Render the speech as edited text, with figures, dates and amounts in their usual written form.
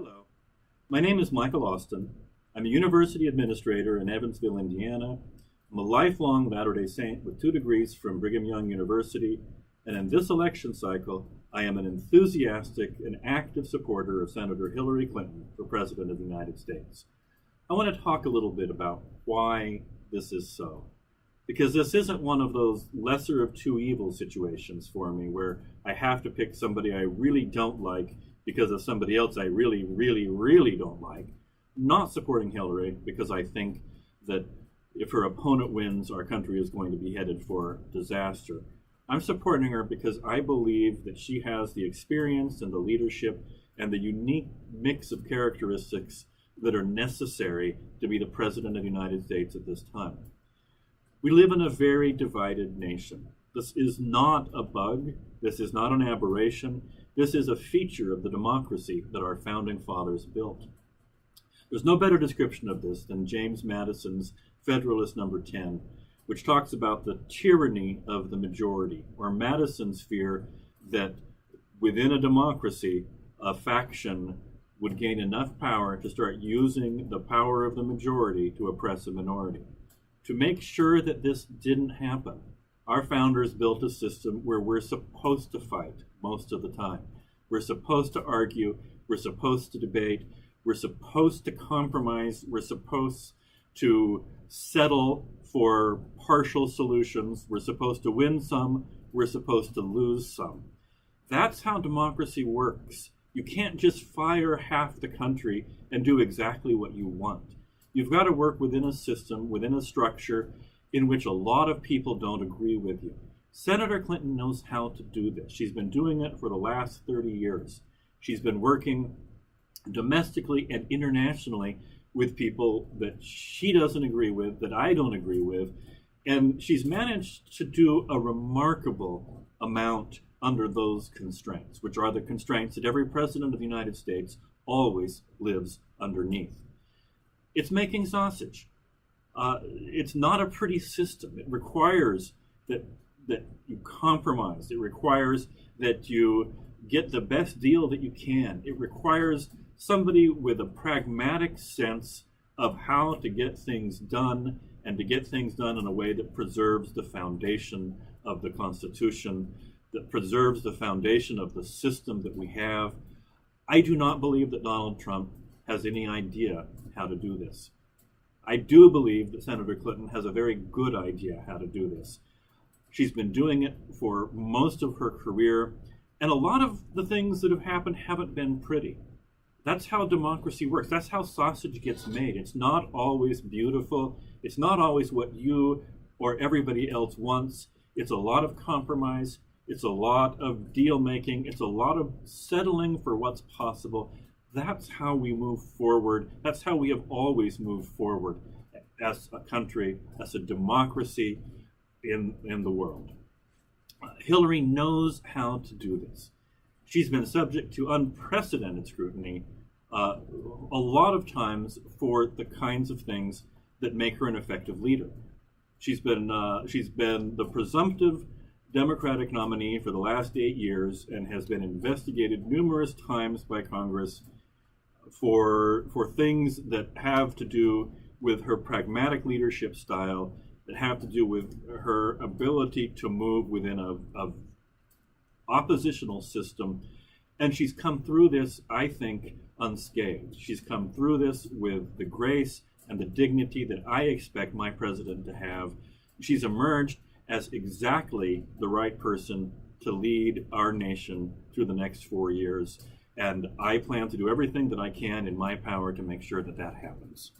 Hello, my name is Michael Austin. I'm a university administrator in Evansville, Indiana. I'm a lifelong Latter-day Saint with 2 degrees from Brigham Young University, and in this election cycle, I am an enthusiastic and active supporter of Senator Hillary Clinton for President of the United States. I want to talk a little bit about why this is so, because this isn't one of those lesser of two evils situations for me where I have to pick somebody I really don't like because of somebody else I really, really, really don't like. I'm not supporting Hillary because I think that if her opponent wins, our country is going to be headed for disaster. I'm supporting her because I believe that she has the experience and the leadership and the unique mix of characteristics that are necessary to be the President of the United States at this time. We live in a very divided nation. This is not a bug. This is not an aberration. This is a feature of the democracy that our founding fathers built. There's no better description of this than James Madison's Federalist Number 10, which talks about the tyranny of the majority, or Madison's fear that within a democracy, a faction would gain enough power to start using the power of the majority to oppress a minority. To make sure that this didn't happen, our founders built a system where we're supposed to fight most of the time. We're supposed to argue, we're supposed to debate, we're supposed to compromise, we're supposed to settle for partial solutions, we're supposed to win some, we're supposed to lose some. That's how democracy works. You can't just fire half the country and do exactly what you want. You've got to work within a system, within a structure in which a lot of people don't agree with you. Senator Clinton knows how to do this. She's been doing it for the last 30 years. She's been working domestically and internationally with people that she doesn't agree with, that I don't agree with, and she's managed to do a remarkable amount under those constraints, which are the constraints that every president of the United States always lives underneath. It's making sausage. It's not a pretty system. It requires that you compromise. It requires that you get the best deal that you can. It requires somebody with a pragmatic sense of how to get things done and to get things done in a way that preserves the foundation of the Constitution, that preserves the foundation of the system that we have. I do not believe that Donald Trump has any idea how to do this. I do believe that Senator Clinton has a very good idea how to do this. She's been doing it for most of her career, and a lot of the things that have happened haven't been pretty. That's how democracy works. That's how sausage gets made. It's not always beautiful. It's not always what you or everybody else wants. It's a lot of compromise. It's a lot of deal making. It's a lot of settling for what's possible. That's how we move forward. That's how we have always moved forward as a country, as a democracy in the world. Hillary knows how to do this. She's been subject to unprecedented scrutiny a lot of times for the kinds of things that make her an effective leader. She's been the presumptive Democratic nominee for the last 8 years and has been investigated numerous times by Congress for things that have to do with her pragmatic leadership style, that have to do with her ability to move within a oppositional system. And she's come through this, I think, unscathed. She's come through this with the grace and the dignity that I expect my president to have. She's emerged as exactly the right person to lead our nation through the next 4 years. And I plan to do everything that I can in my power to make sure that that happens.